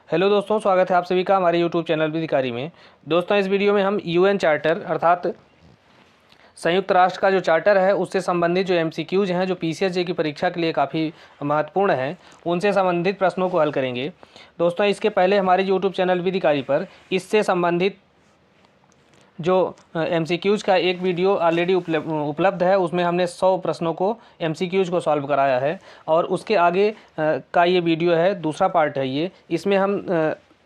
Hello दोस्तों, स्वागत है आप सभी का हमारे यूट्यूब चैनल विधिकारी में। दोस्तों, इस वीडियो में हम यूएन चार्टर अर्थात संयुक्त राष्ट्र का जो चार्टर है उससे संबंधित जो एमसीक्यूज हैं जो पीसीएसजे की परीक्षा के लिए काफ़ी महत्वपूर्ण हैं उनसे संबंधित प्रश्नों को हल करेंगे। दोस्तों, इसके पहले हमारे यूट्यूब चैनल विधिकारी पर इससे संबंधित जो एमसीक्यूज का एक वीडियो ऑलरेडी उपलब्ध है, उसमें हमने 100 प्रश्नों को एमसीक्यूज को सॉल्व कराया है और उसके आगे का ये वीडियो है, दूसरा पार्ट है ये। इसमें हम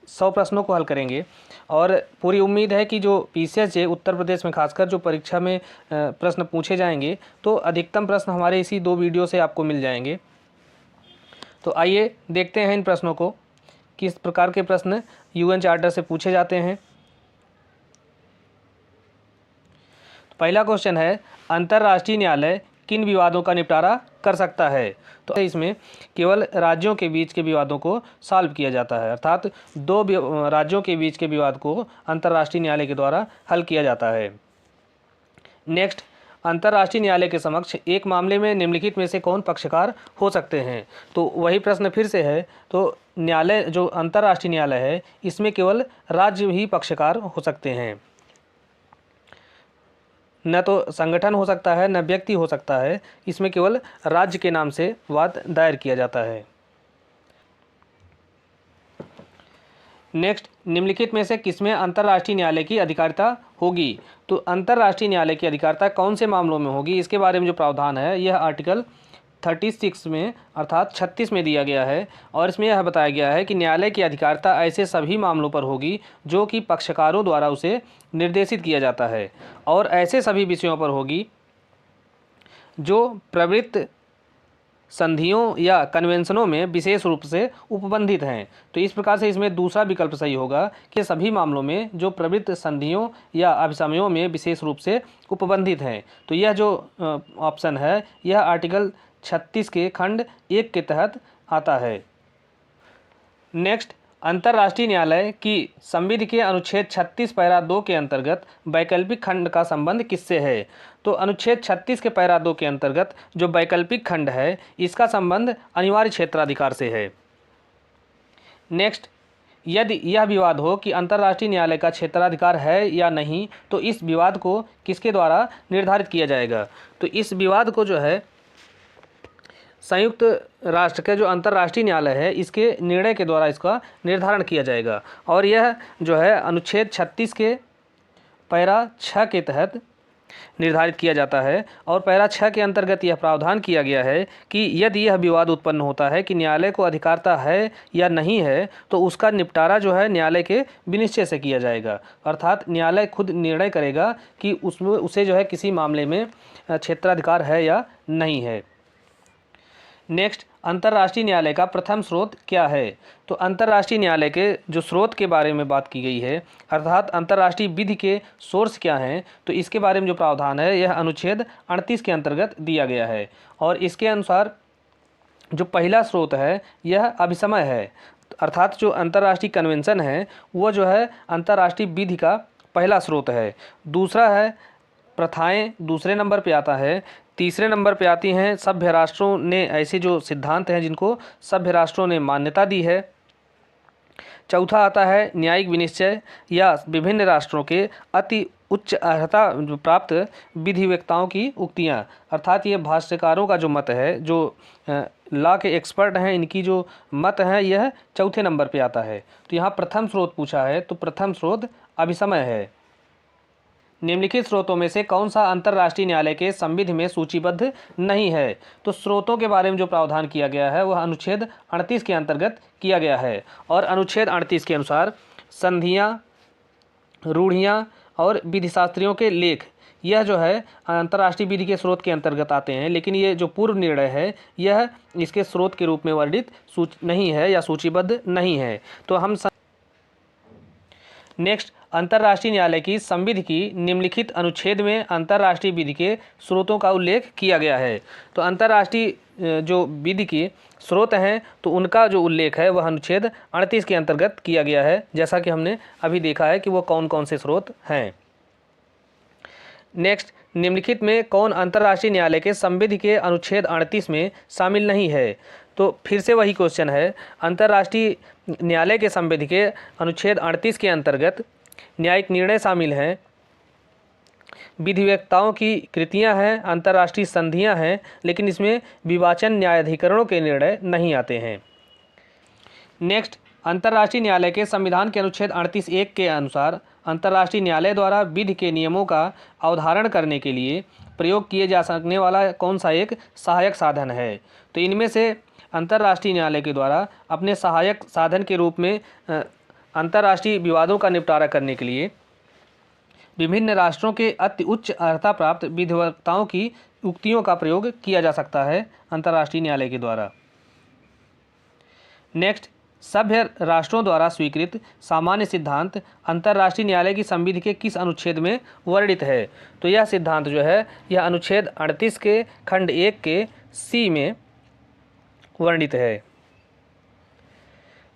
100 प्रश्नों को हल करेंगे और पूरी उम्मीद है कि जो पीसीएसजे उत्तर प्रदेश में खासकर जो परीक्षा में प्रश्न पूछे जाएंगे तो अधिकतम प्रश्न हमारे इसी 2 वीडियो से आपको मिल जाएंगे। तो आइए देखते हैं इन प्रश्नों को, किस प्रकार के प्रश्न यूएन चार्टर से पूछे जाते हैं। पहला क्वेश्चन है, अंतर्राष्ट्रीय न्यायालय किन विवादों का निपटारा कर सकता है? तो इसमें केवल राज्यों के बीच के विवादों को सॉल्व किया जाता है, अर्थात 2 राज्यों के बीच के विवाद को अंतर्राष्ट्रीय न्यायालय के द्वारा हल किया जाता है। नेक्स्ट, अंतर्राष्ट्रीय न्यायालय के समक्ष एक मामले में निम्नलिखित में से कौन पक्षकार हो सकते हैं? तो वही प्रश्न फिर से है। तो न्यायालय जो अंतर्राष्ट्रीय न्यायालय है इसमें केवल राज्य ही पक्षकार हो सकते हैं, न तो संगठन हो सकता है न व्यक्ति हो सकता है। इसमें केवल राज्य के नाम से वाद दायर किया जाता है। नेक्स्ट, निम्नलिखित में से किसमें अंतर्राष्ट्रीय न्यायालय की अधिकारिता होगी? तो अंतर्राष्ट्रीय न्यायालय की अधिकारिता कौन से मामलों में होगी, इसके बारे में जो प्रावधान है यह आर्टिकल 36 में अर्थात 36 में दिया गया है और इसमें यह बताया गया है कि न्यायालय की अधिकारिता ऐसे सभी मामलों पर होगी जो कि पक्षकारों द्वारा उसे निर्देशित किया जाता है और ऐसे सभी विषयों पर होगी जो प्रवृत्त संधियों या कन्वेंशनों में विशेष रूप से उपबंधित हैं। तो इस प्रकार से इसमें दूसरा विकल्प सही होगा कि सभी मामलों में जो प्रवृत्त संधियों या अभिसमयों में विशेष रूप से उपबंधित हैं। तो यह जो ऑप्शन है यह आर्टिकल 36 के खंड 1 के तहत आता है। नेक्स्ट, अंतर्राष्ट्रीय न्यायालय की संविधि के अनुच्छेद 36 पैरा 2 के अंतर्गत वैकल्पिक खंड का संबंध किससे है? तो अनुच्छेद 36 के पैरा 2 के अंतर्गत जो वैकल्पिक खंड है इसका संबंध अनिवार्य क्षेत्राधिकार से है। नेक्स्ट, यदि यह विवाद हो कि अंतर्राष्ट्रीय न्यायालय का क्षेत्राधिकार है या नहीं तो इस विवाद को किसके द्वारा निर्धारित किया जाएगा? तो इस विवाद को जो है संयुक्त राष्ट्र का जो अंतर्राष्ट्रीय न्यायालय है इसके निर्णय के द्वारा इसका निर्धारण किया जाएगा और यह जो है अनुच्छेद 36 के पैरा 6 के तहत निर्धारित किया जाता है और पैरा 6 के अंतर्गत यह प्रावधान किया गया है कि यदि यह विवाद उत्पन्न होता है कि न्यायालय को अधिकारिता है या नहीं है तो उसका निपटारा जो है न्यायालय के विनिश्चय से किया जाएगा, अर्थात न्यायालय खुद निर्णय करेगा कि उसमें उसे जो है किसी मामले में क्षेत्राधिकार है या नहीं है। नेक्स्ट, अंतर्राष्ट्रीय न्यायालय का प्रथम स्रोत क्या है? तो अंतर्राष्ट्रीय न्यायालय के जो स्रोत के बारे में बात की गई है, अर्थात अंतर्राष्ट्रीय विधि के सोर्स क्या हैं, तो इसके बारे में जो प्रावधान है यह अनुच्छेद 38 के अंतर्गत दिया गया है और इसके अनुसार जो पहला स्रोत है यह अभिसमय है, अर्थात जो अंतर्राष्ट्रीय कन्वेंशन है वो जो है अंतर्राष्ट्रीय विधि का पहला स्रोत है। दूसरा है प्रथाएं, दूसरे नंबर पे आता है। तीसरे नंबर पे आती हैं सभ्य राष्ट्रों ने ऐसे जो सिद्धांत हैं जिनको सभ्य राष्ट्रों ने मान्यता दी है। चौथा आता है न्यायिक विनिश्चय या विभिन्न राष्ट्रों के अति उच्च अर्हता प्राप्त विधिवेत्ताओं की उक्तियां, अर्थात ये भाष्यकारों का जो मत है, जो लॉ के एक्सपर्ट हैं, इनकी जो मत है यह चौथे नंबर पे आता है। तो यहाँ प्रथम स्रोत पूछा है तो प्रथम स्रोत अभिसमय है। निम्नलिखित स्रोतों में से कौन सा अंतर्राष्ट्रीय न्यायालय के संविधि में सूचीबद्ध नहीं है? तो स्रोतों के बारे में जो प्रावधान किया गया है वह अनुच्छेद 38 के अंतर्गत किया गया है और अनुच्छेद 38 के अनुसार संधियां, रूढ़ियां और विधिशास्त्रियों के लेख यह जो है अंतर्राष्ट्रीय विधि के स्रोत के अंतर्गत आते हैं, लेकिन ये जो पूर्व निर्णय है यह इसके स्रोत के रूप में वर्णित नहीं है या सूचीबद्ध नहीं है। तो हम नेक्स्ट, अंतर्राष्ट्रीय न्यायालय की संविधि की निम्नलिखित अनुच्छेद में अंतर्राष्ट्रीय विधि के स्रोतों का उल्लेख किया गया है। तो अंतर्राष्ट्रीय जो विधि के स्रोत हैं तो उनका जो उल्लेख है वह अनुच्छेद 38 के अंतर्गत किया गया है, जैसा कि हमने अभी देखा है कि वो कौन कौन से स्रोत हैं। नेक्स्ट, निम्नलिखित में कौन अंतर्राष्ट्रीय न्यायालय के संविधि के अनुच्छेद 38 में शामिल नहीं है? तो फिर से वही क्वेश्चन है, अंतर्राष्ट्रीय न्यायालय के संविधि के अनुच्छेद 38 के अंतर्गत न्यायिक निर्णय शामिल हैं, विधिवक्ताओं की कृतियां हैं, अंतर्राष्ट्रीय संधियां हैं, लेकिन इसमें विवाचन न्यायाधिकरणों के निर्णय नहीं आते हैं। नेक्स्ट, अंतर्राष्ट्रीय न्यायालय के संविधान के अनुच्छेद 38(1) के अनुसार अंतर्राष्ट्रीय न्यायालय द्वारा विधि के नियमों का अवधारण करने के लिए प्रयोग किए जा सकने वाला कौन सा एक सहायक साधन है? तो इनमें से अंतर्राष्ट्रीय न्यायालय के द्वारा अपने सहायक साधन के रूप में अंतर्राष्ट्रीय विवादों का निपटारा करने के लिए विभिन्न राष्ट्रों के अति उच्च अर्हता प्राप्त विधिवक्ताओं की उक्तियों का प्रयोग किया जा सकता है अंतर्राष्ट्रीय न्यायालय के द्वारा। नेक्स्ट, सभ्य राष्ट्रों द्वारा स्वीकृत सामान्य सिद्धांत अंतर्राष्ट्रीय न्यायालय की संविधि के किस अनुच्छेद में वर्णित है? तो यह सिद्धांत जो है यह अनुच्छेद 38 के खंड 1 के सी में वर्णित है।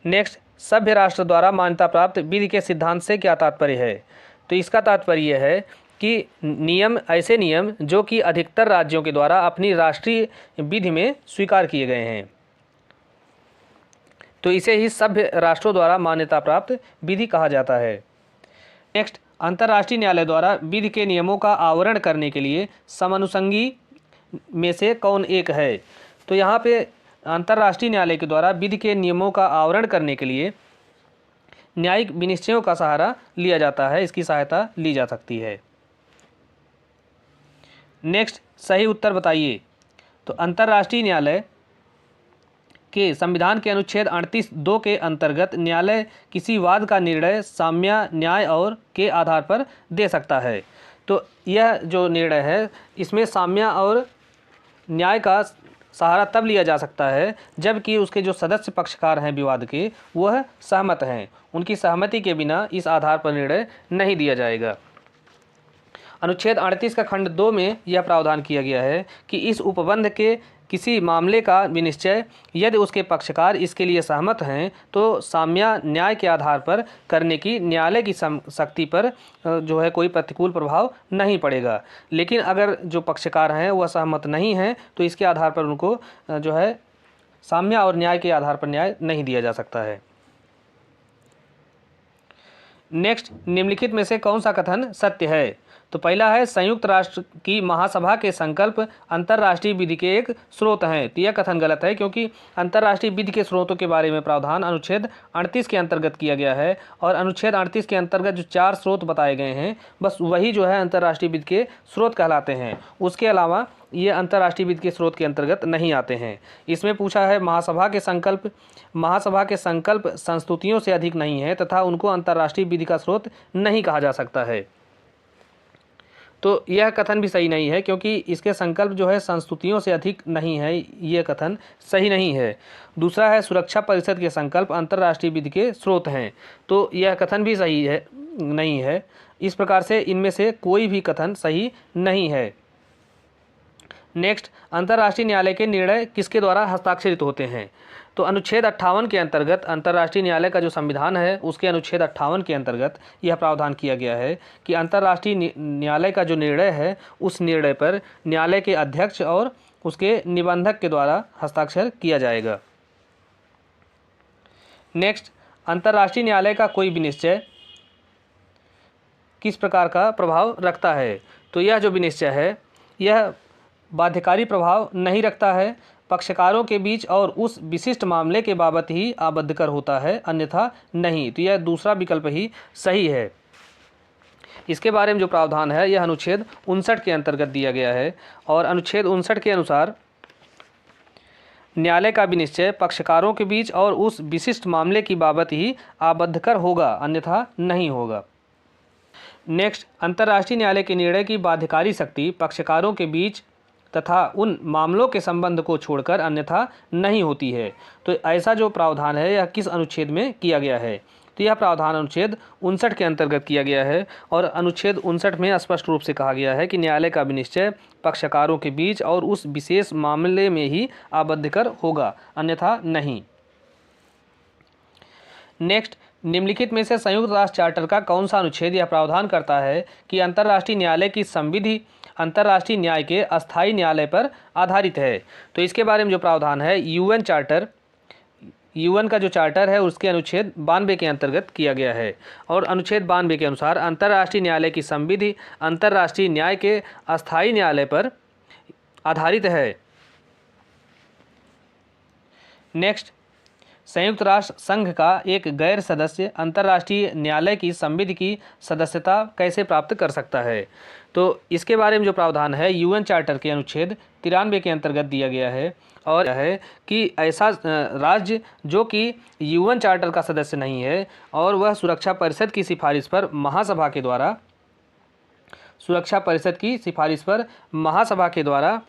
नेक्स्ट, सभ्य राष्ट्र द्वारा मान्यता प्राप्त विधि के सिद्धांत से क्या तात्पर्य है? तो इसका तात्पर्य है कि नियम ऐसे नियम जो कि अधिकतर राज्यों के द्वारा अपनी राष्ट्रीय विधि में स्वीकार किए गए हैं, तो इसे ही सभ्य राष्ट्रों द्वारा मान्यता प्राप्त विधि कहा जाता है। नेक्स्ट, अंतर्राष्ट्रीय न्यायालय द्वारा विधि के नियमों का आवरण करने के लिए समनुषंगी में से कौन एक है? तो यहाँ पे अंतर्राष्ट्रीय न्यायालय के द्वारा विधि के नियमों का आवरण करने के लिए न्यायिक विनिश्चयों का सहारा लिया जाता है, इसकी सहायता ली जा सकती है। नेक्स्ट, सही उत्तर बताइए। तो अंतर्राष्ट्रीय न्यायालय के संविधान के अनुच्छेद 38(2) के अंतर्गत न्यायालय किसी वाद का निर्णय साम्य, न्याय और के आधार पर दे सकता है। तो यह जो निर्णय है इसमें साम्य और न्याय का सहारा तब लिया जा सकता है जबकि उसके जो सदस्य पक्षकार हैं विवाद के वह सहमत हैं, उनकी सहमति के बिना इस आधार पर निर्णय नहीं दिया जाएगा। अनुच्छेद 38 का खंड 2 में यह प्रावधान किया गया है कि इस उपबंध के किसी मामले का विनिश्चय यदि उसके पक्षकार इसके लिए सहमत हैं तो साम्य न्याय के आधार पर करने की न्यायालय की शक्ति पर जो है कोई प्रतिकूल प्रभाव नहीं पड़ेगा। लेकिन अगर जो पक्षकार हैं वह सहमत नहीं हैं तो इसके आधार पर उनको जो है साम्य और न्याय के आधार पर न्याय नहीं दिया जा सकता है। नेक्स्ट, निम्नलिखित में से कौन सा कथन सत्य है? तो पहला है संयुक्त राष्ट्र की महासभा के संकल्प अंतर्राष्ट्रीय विधि के एक स्रोत हैं। तो यह कथन गलत है क्योंकि अंतर्राष्ट्रीय विधि के स्रोतों के बारे में प्रावधान अनुच्छेद 38 के अंतर्गत किया गया है और अनुच्छेद 38 के अंतर्गत जो 4 स्रोत बताए गए हैं बस वही जो है अंतर्राष्ट्रीय विधि के स्रोत कहलाते हैं। उसके अलावा ये अंतर्राष्ट्रीय विधि के स्रोत के अंतर्गत नहीं आते हैं। इसमें पूछा है महासभा के संकल्प संस्तुतियों से अधिक नहीं है तथा उनको अंतर्राष्ट्रीय विधि का स्रोत नहीं कहा जा सकता है। तो यह कथन भी सही नहीं है क्योंकि इसके संकल्प जो है संस्तुतियों से अधिक नहीं है, यह कथन सही नहीं है। दूसरा है सुरक्षा परिषद के संकल्प अंतर्राष्ट्रीय विधि के स्रोत हैं, तो यह कथन भी सही है नहीं है। इस प्रकार से इनमें से कोई भी कथन सही नहीं है। नेक्स्ट, अंतर्राष्ट्रीय न्यायालय के निर्णय किसके द्वारा हस्ताक्षरित होते हैं? तो अनुच्छेद 58 के अंतर्गत अंतर्राष्ट्रीय न्यायालय का जो संविधान है उसके अनुच्छेद 58 के अंतर्गत यह प्रावधान किया गया है कि अंतर्राष्ट्रीय न्यायालय का जो निर्णय है उस निर्णय पर न्यायालय के अध्यक्ष और उसके निबंधक के द्वारा हस्ताक्षर किया जाएगा। नेक्स्ट, अंतर्राष्ट्रीय न्यायालय का कोई विनिश्चय किस प्रकार का प्रभाव रखता है? तो यह जो विनिश्चय है यह बाध्यकारी प्रभाव नहीं रखता है, पक्षकारों के बीच और उस विशिष्ट मामले के बाबत ही आबद्धकर होता है, अन्यथा नहीं। तो यह दूसरा विकल्प ही सही है। इसके बारे में जो प्रावधान है यह अनुच्छेद 59 के अंतर्गत दिया गया है और अनुच्छेद 59 के अनुसार न्यायालय का विनिश्चय पक्षकारों के बीच और उस विशिष्ट मामले की बाबत ही आबद्धकर होगा, अन्यथा नहीं होगा। नेक्स्ट, अंतर्राष्ट्रीय न्यायालय के निर्णय की बाध्यकारी शक्ति पक्षकारों के बीच तथा उन मामलों के संबंध को छोड़कर अन्यथा नहीं होती है। तो ऐसा जो प्रावधान है यह किस अनुच्छेद में किया गया है? तो यह प्रावधान अनुच्छेद 59 के अंतर्गत किया गया है और अनुच्छेद 59 में स्पष्ट रूप से कहा गया है कि न्यायालय का विनिश्चय पक्षकारों के बीच और उस विशेष मामले में ही आबद्धकर होगा, अन्यथा नहीं। नेक्स्ट, निम्नलिखित में से संयुक्त राष्ट्र चार्टर का कौन सा अनुच्छेद यह प्रावधान करता है कि अंतर्राष्ट्रीय न्यायालय की संविधि अंतर्राष्ट्रीय न्याय के अस्थायी न्यायालय पर आधारित है। तो इसके बारे में जो प्रावधान है यूएन चार्टर, यूएन का जो चार्टर है उसके अनुच्छेद 92 के अंतर्गत किया गया है। और अनुच्छेद 92 के अनुसार अंतर्राष्ट्रीय न्यायालय की संविधि अंतर्राष्ट्रीय न्याय के अस्थायी न्यायालय पर आधारित है। नेक्स्ट, संयुक्त राष्ट्र संघ का एक गैर सदस्य अंतर्राष्ट्रीय न्यायालय की संविधि की सदस्यता कैसे प्राप्त कर सकता है? तो इसके बारे में जो प्रावधान है यूएन चार्टर के अनुच्छेद 93 के अंतर्गत दिया गया है। और है कि ऐसा राज्य जो कि यूएन चार्टर का सदस्य नहीं है और वह सुरक्षा परिषद की सिफारिश पर महासभा के द्वारा, सुरक्षा परिषद की सिफारिश पर महासभा के द्वारा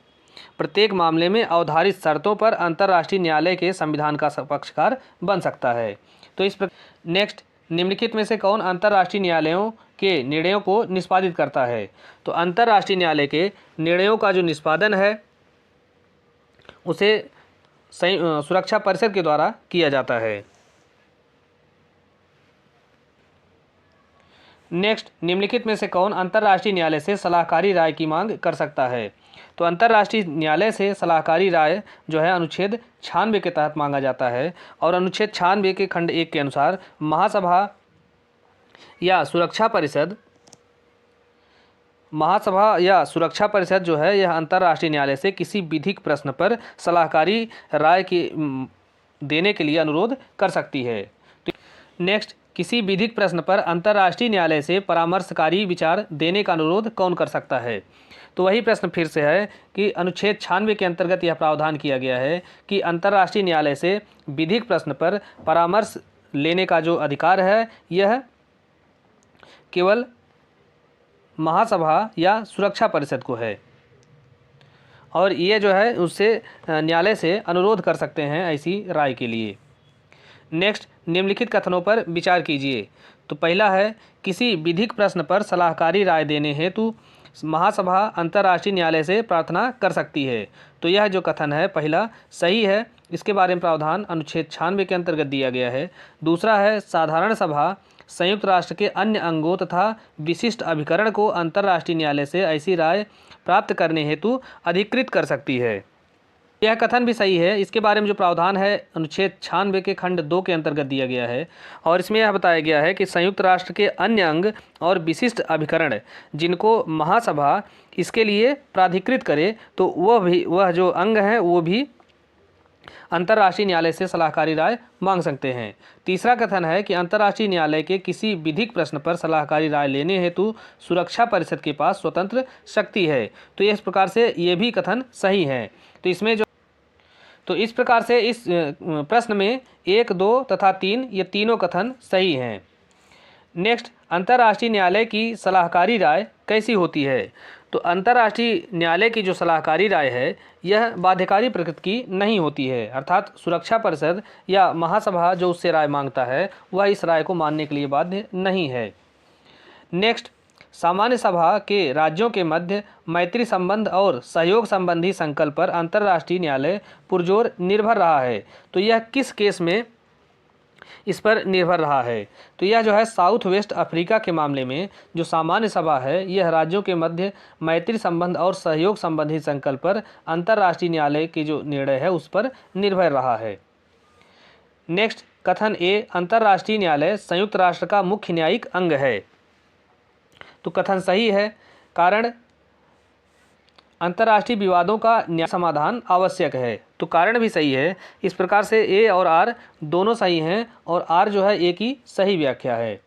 प्रत्येक मामले में अवधारित शर्तों पर अंतर्राष्ट्रीय न्यायालय के संविधान का पक्षकार बन सकता है। तो इस नेक्स्ट, निम्नलिखित में से कौन अंतर्राष्ट्रीय न्यायालयों के निर्णयों को निष्पादित करता है? तो अंतर्राष्ट्रीय न्यायालय के निर्णयों का जो निष्पादन है उसे सुरक्षा परिषद के द्वारा किया जाता है। नेक्स्ट, निम्नलिखित में से कौन अंतर्राष्ट्रीय न्यायालय से सलाहकारी राय की मांग कर सकता है? तो अंतर्राष्ट्रीय न्यायालय से सलाहकारी राय जो है अनुच्छेद 96 के तहत मांगा जाता है। और अनुच्छेद 96 के खंड 1 के अनुसार महासभा या सुरक्षा परिषद, महासभा या सुरक्षा परिषद जो है यह अंतर्राष्ट्रीय न्यायालय से किसी विधिक प्रश्न पर सलाहकारी राय की देने के लिए अनुरोध कर सकती है। तो नेक्स्ट, किसी विधिक प्रश्न पर अंतर्राष्ट्रीय न्यायालय से परामर्शकारी विचार देने का अनुरोध कौन कर सकता है? तो वही प्रश्न फिर से है कि अनुच्छेद 96 के अंतर्गत यह प्रावधान किया गया है कि अंतर्राष्ट्रीय न्यायालय से विधिक प्रश्न पर परामर्श लेने का जो अधिकार है यह केवल महासभा या सुरक्षा परिषद को है। और ये जो है उससे न्यायालय से अनुरोध कर सकते हैं ऐसी राय के लिए। नेक्स्ट, निम्नलिखित कथनों पर विचार कीजिए। तो पहला है, किसी विधिक प्रश्न पर सलाहकारी राय देने हेतु महासभा अंतर्राष्ट्रीय न्यायालय से प्रार्थना कर सकती है। तो यह जो कथन है पहला सही है, इसके बारे में प्रावधान अनुच्छेद 96 के अंतर्गत दिया गया है। दूसरा है, साधारण सभा संयुक्त राष्ट्र के अन्य अंगों तथा विशिष्ट अभिकरण को अंतर्राष्ट्रीय न्यायालय से ऐसी राय प्राप्त करने हेतु अधिकृत कर सकती है। यह कथन भी सही है। इसके बारे में जो प्रावधान है अनुच्छेद 96 के खंड 2 के अंतर्गत दिया गया है। और इसमें यह बताया गया है कि संयुक्त राष्ट्र के अन्य अंग और विशिष्ट अभिकरण जिनको महासभा इसके लिए प्राधिकृत करे तो वह जो अंग हैं वो भी अंतर्राष्ट्रीय न्यायालय से सलाहकारी राय मांग सकते हैं। तीसरा कथन है कि अंतर्राष्ट्रीय न्यायालय के किसी विधिक प्रश्न पर सलाहकारी राय लेने हेतु सुरक्षा परिषद के पास स्वतंत्र शक्ति है। तो इस प्रकार से ये भी कथन सही है। तो इस प्रकार से इस प्रश्न में 1, 2 तथा 3 ये तीनों कथन सही हैं। नेक्स्ट, अंतर्राष्ट्रीय न्यायालय की सलाहकारी राय कैसी होती है? तो अंतर्राष्ट्रीय न्यायालय की जो सलाहकारी राय है यह बाध्यकारी प्रकृति की नहीं होती है, अर्थात सुरक्षा परिषद या महासभा जो उससे राय मांगता है वह इस राय को मानने के लिए बाध्य नहीं है। नेक्स्ट, सामान्य सभा के राज्यों के मध्य मैत्री संबंध और सहयोग संबंधी संकल्प पर अंतर्राष्ट्रीय न्यायालय पुरजोर निर्भर रहा है। तो यह किस केस में इस पर निर्भर रहा है? तो यह जो है साउथ वेस्ट अफ्रीका के मामले में जो सामान्य सभा है यह राज्यों के मध्य मैत्री संबंध और सहयोग संबंधी संकल्प पर अंतर्राष्ट्रीय न्यायालय के जो निर्णय है उस पर निर्भर रहा है। नेक्स्ट, कथन ए, अंतर्राष्ट्रीय न्यायालय संयुक्त राष्ट्र का मुख्य न्यायिक अंग है। तो कथन सही है, कारण अंतर्राष्ट्रीय विवादों का न्याय समाधान आवश्यक है। तो कारण भी सही है। इस प्रकार से ए और आर दोनों सही हैं और आर जो है ए की सही व्याख्या है।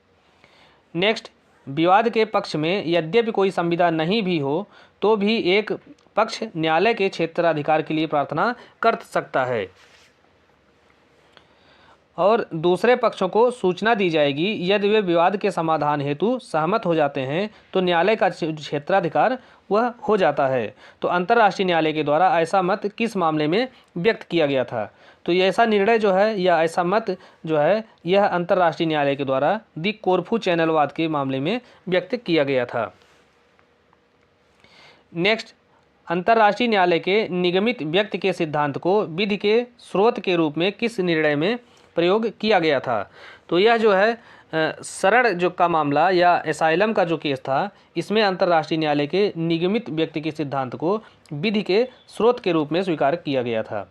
नेक्स्ट, विवाद के पक्ष में यद्यपि कोई संविदा नहीं भी हो तो भी एक पक्ष न्यायालय के क्षेत्राधिकार के लिए प्रार्थना कर सकता है और दूसरे पक्षों को सूचना दी जाएगी। यदि वे विवाद के समाधान हेतु सहमत हो जाते हैं तो न्यायालय का क्षेत्राधिकार वह हो जाता है। तो अंतर्राष्ट्रीय न्यायालय के द्वारा ऐसा मत किस मामले में व्यक्त किया गया था? तो ये ऐसा निर्णय जो है या ऐसा मत जो है यह अंतर्राष्ट्रीय न्यायालय के द्वारा दी कोरफू चैनल वाद के मामले में व्यक्त किया गया था। नेक्स्ट, अंतर्राष्ट्रीय न्यायालय के निगमित व्यक्ति के सिद्धांत को विधि के स्रोत के रूप में किस निर्णय में प्रयोग किया गया था? तो यह जो है शरण जो का मामला या एसाइलम का जो केस था, इसमें अंतर्राष्ट्रीय न्यायालय के निगमित व्यक्ति के सिद्धांत को विधि के स्रोत के रूप में स्वीकार किया गया था।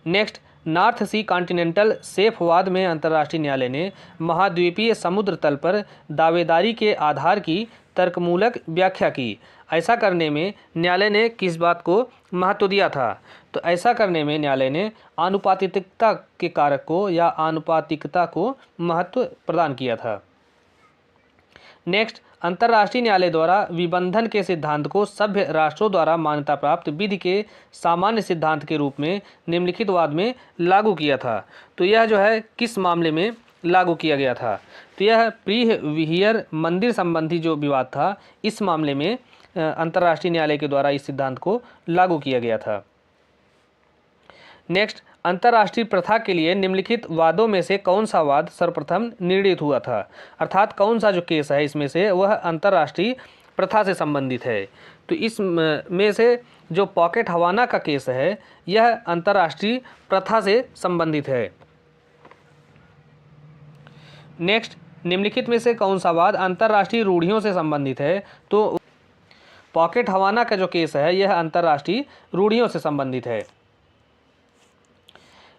नेक्स्ट, नॉर्थ सी कॉन्टिनेंटल सेफवाद में अंतर्राष्ट्रीय न्यायालय ने महाद्वीपीय समुद्र तल पर दावेदारी के आधार की तर्कमूलक व्याख्या की। ऐसा करने में न्यायालय ने किस बात को महत्व दिया था? तो ऐसा करने में न्यायालय ने आनुपातिकता के कारक को या आनुपातिकता को महत्व प्रदान किया था। नेक्स्ट, अंतर्राष्ट्रीय न्यायालय द्वारा विबंधन के सिद्धांत को सभ्य राष्ट्रों द्वारा मान्यता प्राप्त विधि के सामान्य सिद्धांत के रूप में निम्नलिखित वाद में लागू किया था। तो यह जो है किस मामले में लागू किया गया था? तो यह प्री विहियर मंदिर संबंधी जो विवाद था, इस मामले में अंतर्राष्ट्रीय न्यायालय के द्वारा इस सिद्धांत को लागू किया गया था। नेक्स्ट, अंतर्राष्ट्रीय प्रथा के लिए निम्नलिखित वादों में से कौन सा वाद सर्वप्रथम निर्णीत हुआ था? अर्थात कौन सा जो केस है इसमें से वह अंतर्राष्ट्रीय प्रथा से संबंधित है? तो इस में से जो पॉकेट हवाना का केस है, यह अंतर्राष्ट्रीय प्रथा से संबंधित है। नेक्स्ट, निम्नलिखित में से कौन सा वाद अंतर्राष्ट्रीय रूढ़ियों से संबंधित है? तो पॉकेट हवाना का जो केस है यह अंतर्राष्ट्रीय रूढ़ियों से संबंधित है।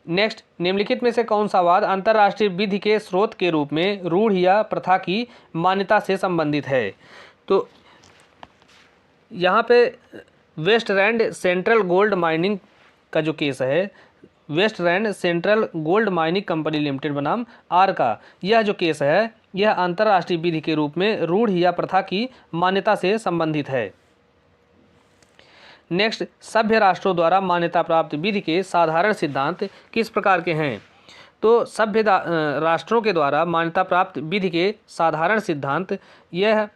नेक्स्ट, निम्नलिखित में से कौन सा वाद अंतर्राष्ट्रीय विधि के स्रोत के रूप में रूढ़ या प्रथा की मान्यता से संबंधित है? तो यहाँ पे वेस्टलैंड सेंट्रल गोल्ड माइनिंग का जो केस है, Westland Central Gold Mining Company Limited बनाम आर का यह जो केस है, यह अंतर्राष्ट्रीय विधि के रूप में रूढ़ या प्रथा की मान्यता से संबंधित है। नेक्स्ट, सभ्य राष्ट्रों द्वारा मान्यता प्राप्त विधि के साधारण सिद्धांत किस प्रकार के हैं? तो सभ्य राष्ट्रों के द्वारा मान्यता प्राप्त विधि के साधारण सिद्धांत यह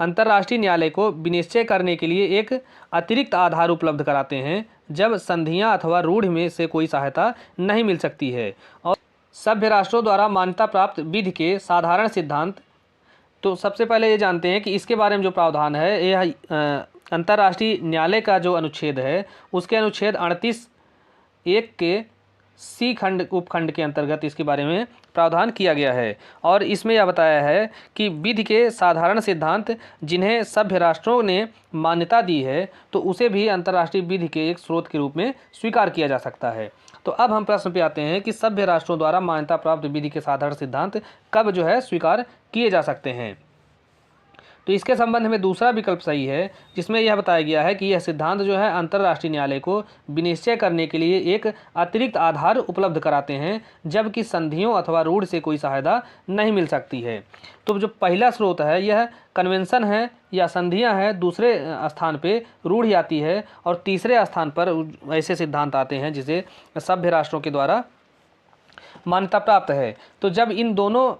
अंतर्राष्ट्रीय न्यायालय को विनिश्चय करने के लिए एक अतिरिक्त आधार उपलब्ध कराते हैं जब संधियां अथवा रूढ़ में से कोई सहायता नहीं मिल सकती है। और सभ्य राष्ट्रों द्वारा मान्यता प्राप्त विधि के साधारण सिद्धांत, तो सबसे पहले ये जानते हैं कि इसके बारे में जो प्रावधान है, यह अंतर्राष्ट्रीय न्यायालय का जो अनुच्छेद है उसके अनुच्छेद 38(1) के सी खंड उपखंड के अंतर्गत इसके बारे में प्रावधान किया गया है। और इसमें यह बताया है कि विधि के साधारण सिद्धांत जिन्हें सभ्य राष्ट्रों ने मान्यता दी है, तो उसे भी अंतर्राष्ट्रीय विधि के एक स्रोत के रूप में स्वीकार किया जा सकता है। तो अब हम प्रश्न पे आते हैं कि सभ्य राष्ट्रों द्वारा मान्यता प्राप्त विधि के साधारण सिद्धांत कब जो है स्वीकार किए जा सकते हैं? तो इसके संबंध में दूसरा विकल्प सही है, जिसमें यह बताया गया है कि यह सिद्धांत जो है अंतर्राष्ट्रीय न्यायालय को विनिश्चय करने के लिए एक अतिरिक्त आधार उपलब्ध कराते हैं जबकि संधियों अथवा रूढ़ से कोई सहायता नहीं मिल सकती है। तो जो पहला स्रोत है यह कन्वेंशन है या संधियां हैं, दूसरे स्थान पे रूढ़ आती है और तीसरे स्थान पर ऐसे सिद्धांत आते हैं जिसे सभ्य राष्ट्रों के द्वारा मान्यता प्राप्त है। तो जब इन दोनों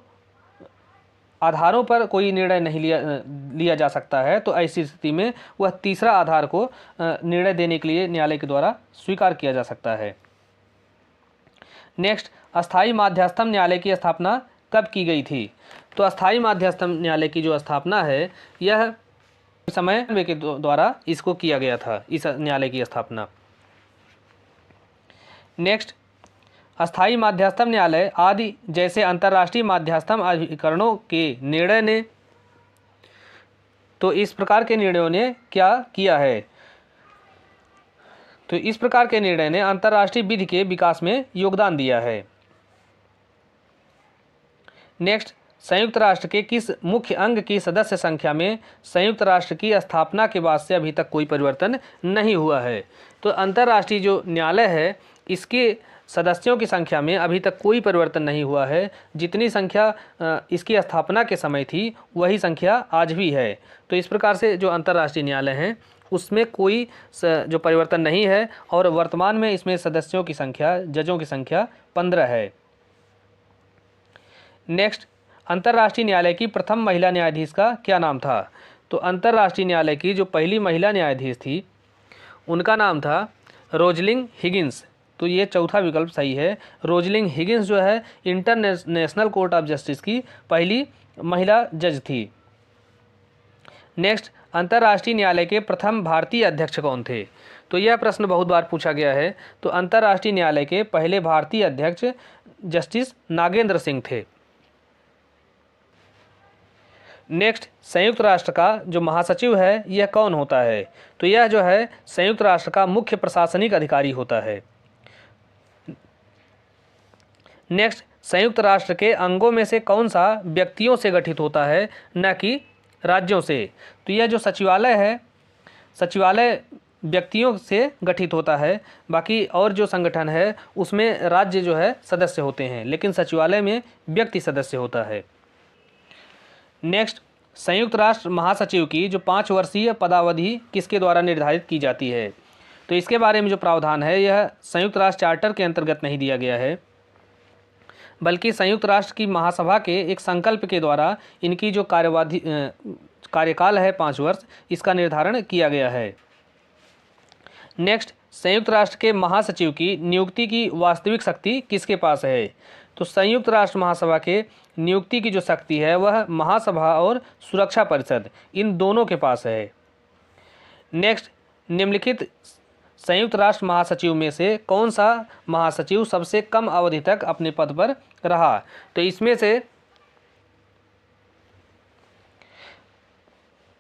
आधारों पर कोई निर्णय नहीं लिया जा सकता है, तो ऐसी स्थिति में वह तीसरा आधार को निर्णय देने के लिए न्यायालय के द्वारा स्वीकार किया जा सकता है। नेक्स्ट, अस्थाई माध्यस्थम न्यायालय की स्थापना कब की गई थी? तो अस्थाई माध्यस्थम न्यायालय की जो स्थापना है यह समय के द्वारा इसको किया गया था, इस न्यायालय की स्थापना। नेक्स्ट, अस्थाई माध्यस्थम न्यायालय आदि जैसे अंतर्राष्ट्रीय माध्यस्थम अभिकरणों के निर्णय ने, तो इस प्रकार के निर्णयों ने क्या किया है? तो इस प्रकार के निर्णय ने अंतर्राष्ट्रीय विधि के विकास में योगदान दिया है। नेक्स्ट, संयुक्त राष्ट्र के किस मुख्य अंग की सदस्य संख्या में संयुक्त राष्ट्र की स्थापना के बाद से अभी तक कोई परिवर्तन नहीं हुआ है? तो अंतर्राष्ट्रीय जो न्यायालय है इसके सदस्यों की संख्या में अभी तक कोई परिवर्तन नहीं हुआ है। जितनी संख्या इसकी स्थापना के समय थी वही संख्या आज भी है। तो इस प्रकार से जो अंतर्राष्ट्रीय न्यायालय हैं उसमें कोई जो परिवर्तन नहीं है और वर्तमान में इसमें सदस्यों की संख्या, जजों की संख्या 15 है। नेक्स्ट, अंतर्राष्ट्रीय न्यायालय की प्रथम महिला न्यायाधीश का क्या नाम था? तो अंतर्राष्ट्रीय न्यायालय की जो पहली महिला न्यायाधीश थी उनका नाम था रोजलिंग हिगिंस। तो ये चौथा विकल्प सही है। रोजलिंग हिगिंस जो है इंटरनेशनल कोर्ट ऑफ जस्टिस की पहली महिला जज थी। नेक्स्ट, अंतर्राष्ट्रीय न्यायालय के प्रथम भारतीय अध्यक्ष कौन थे? तो यह प्रश्न बहुत बार पूछा गया है। तो अंतर्राष्ट्रीय न्यायालय के पहले भारतीय अध्यक्ष जस्टिस नागेंद्र सिंह थे। नेक्स्ट, संयुक्त राष्ट्र का जो महासचिव है यह कौन होता है? तो यह जो है संयुक्त राष्ट्र का मुख्य प्रशासनिक अधिकारी होता है। नेक्स्ट, संयुक्त राष्ट्र के अंगों में से कौन सा व्यक्तियों से गठित होता है, न कि राज्यों से? तो यह जो सचिवालय है, सचिवालय व्यक्तियों से गठित होता है। बाकी और जो संगठन है उसमें राज्य जो है सदस्य होते हैं, लेकिन सचिवालय में व्यक्ति सदस्य होता है। नेक्स्ट, संयुक्त राष्ट्र महासचिव की जो 5 वर्षीय पदावधि किसके द्वारा निर्धारित की जाती है? तो इसके बारे में जो प्रावधान है यह संयुक्त राष्ट्र चार्टर के अंतर्गत नहीं दिया गया है, बल्कि संयुक्त राष्ट्र की महासभा के एक संकल्प के द्वारा इनकी जो कार्यकाल है 5 वर्ष, इसका निर्धारण किया गया है। नेक्स्ट, संयुक्त राष्ट्र के महासचिव की नियुक्ति की वास्तविक शक्ति किसके पास है? तो संयुक्त राष्ट्र महासभा के नियुक्ति की जो शक्ति है वह महासभा और सुरक्षा परिषद इन दोनों के पास है। नेक्स्ट, निम्नलिखित संयुक्त राष्ट्र महासचिव में से कौन सा महासचिव सबसे कम अवधि तक अपने पद पर रहा? तो इसमें से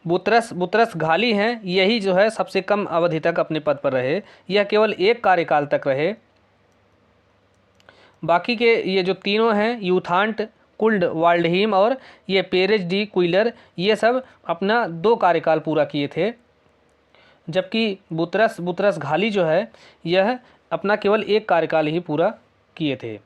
बुतरस घाली हैं, यही जो है सबसे कम अवधि तक अपने पद पर रहे। यह केवल एक कार्यकाल तक रहे। बाकी के ये जो तीनों हैं, यूथांट, कुल्ड वाल्डहीम और ये पेरेज डी क्विलर, ये सब अपना 2 कार्यकाल पूरा किए थे, जबकि बुतरस घाली जो है यह अपना केवल 1 कार्यकाल ही पूरा किए थे।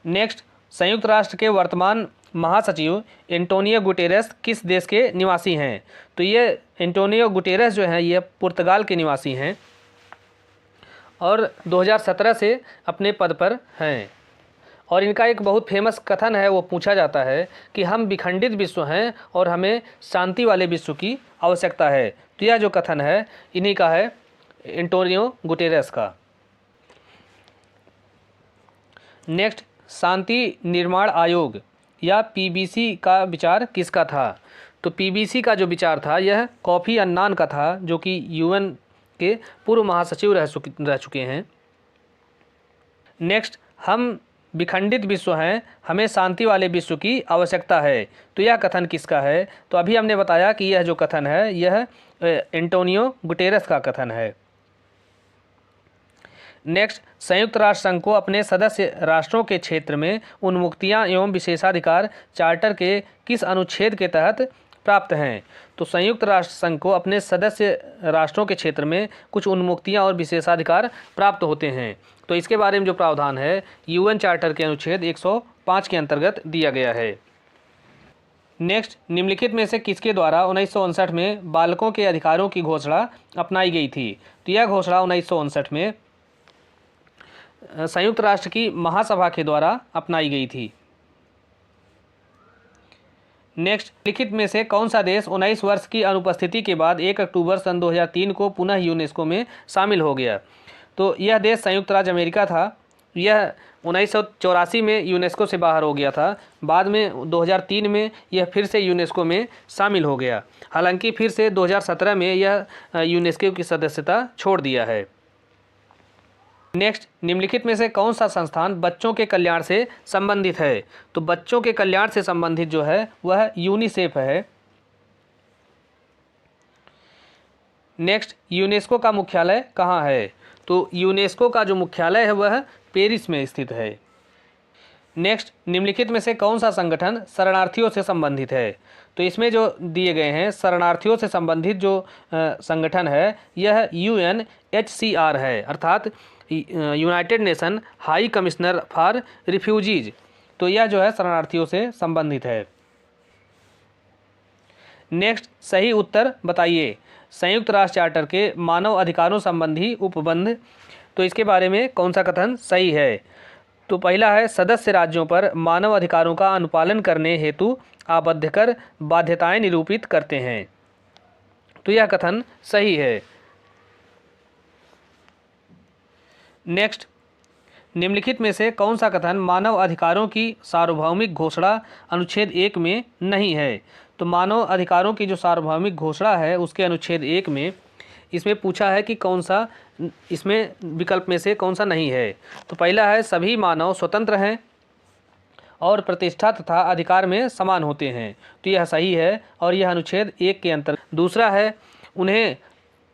नेक्स्ट, संयुक्त राष्ट्र के वर्तमान महासचिव एंटोनियो गुटेरेस किस देश के निवासी हैं? तो ये एंटोनियो गुटेरेस जो हैं ये पुर्तगाल के निवासी हैं और 2017 से अपने पद पर हैं। और इनका एक बहुत फेमस कथन है, वो पूछा जाता है कि हम विखंडित विश्व हैं और हमें शांति वाले विश्व की आवश्यकता है। तो यह जो कथन है इन्हीं का है, एंटोनियो गुटेरेस का। नेक्स्ट, शांति निर्माण आयोग या पीबीसी का विचार किसका था? तो पीबीसी का जो विचार था यह कोफी अन्नान का था, जो कि यूएन के पूर्व महासचिव रह चुके हैं। नेक्स्ट, हम विखंडित विश्व हैं, हमें शांति वाले विश्व की आवश्यकता है। तो यह कथन किसका है? तो अभी हमने बताया कि यह जो कथन है यह एंटोनियो गुटेरेस का कथन है। नेक्स्ट, संयुक्त राष्ट्र संघ को अपने सदस्य राष्ट्रों के क्षेत्र में उन्मुक्तियां एवं विशेषाधिकार चार्टर के किस अनुच्छेद के तहत प्राप्त हैं? तो संयुक्त राष्ट्र संघ को अपने सदस्य राष्ट्रों के क्षेत्र में कुछ उन्मुक्तियां और विशेषाधिकार प्राप्त होते हैं। तो इसके बारे में जो प्रावधान है यूएन चार्टर के अनुच्छेद 105 के अंतर्गत दिया गया है। नेक्स्ट, निम्नलिखित में से किसके द्वारा 1959 में बालकों के अधिकारों की घोषणा अपनाई गई थी? तो यह घोषणा 1959 में संयुक्त राष्ट्र की महासभा के द्वारा अपनाई गई थी। नेक्स्ट, लिखित में से कौन सा देश 19 वर्ष की अनुपस्थिति के बाद 1 अक्टूबर सन 2003 को पुनः यूनेस्को में शामिल हो गया? तो यह देश संयुक्त राज्य अमेरिका था। यह 1984 में यूनेस्को से बाहर हो गया था। बाद में 2003 में यह फिर से यूनेस्को में शामिल हो गया। हालांकि फिर से 2017 में यह यूनेस्को की सदस्यता छोड़ दिया है। नेक्स्ट, निम्नलिखित में से कौन सा संस्थान बच्चों के कल्याण से संबंधित है? तो बच्चों के कल्याण से संबंधित जो है वह यूनिसेफ है। नेक्स्ट, यूनेस्को का मुख्यालय कहाँ है? तो यूनेस्को का जो मुख्यालय है वह पेरिस में स्थित है। नेक्स्ट, निम्नलिखित में से कौन सा संगठन शरणार्थियों से संबंधित है? तो इसमें जो दिए गए हैं शरणार्थियों से संबंधित जो संगठन है यह UNHCR है, अर्थात United nation high commissioner for refugees. तो यह जो है शरणार्थियों से संबंधित है। नेक्स्ट, सही उत्तर बताइए। संयुक्त राष्ट्र चार्टर के मानव अधिकारों संबंधी उपबंध, तो इसके बारे में कौन सा कथन सही है? तो पहला है, सदस्य राज्यों पर मानव अधिकारों का अनुपालन करने हेतु आबद्धकर बाध्यताएं निरूपित करते हैं। तो यह कथन सही है। नेक्स्ट, निम्नलिखित में से कौन सा कथन मानव अधिकारों की सार्वभौमिक घोषणा अनुच्छेद 1 में नहीं है? तो मानव अधिकारों की जो सार्वभौमिक घोषणा है उसके अनुच्छेद 1 में इसमें पूछा है कि कौन सा इसमें विकल्प में से कौन सा नहीं है। तो पहला है सभी मानव स्वतंत्र हैं और प्रतिष्ठा तथा अधिकार में समान होते हैं, तो यह सही है और यह अनुच्छेद 1 के अंतर्गत। दूसरा है उन्हें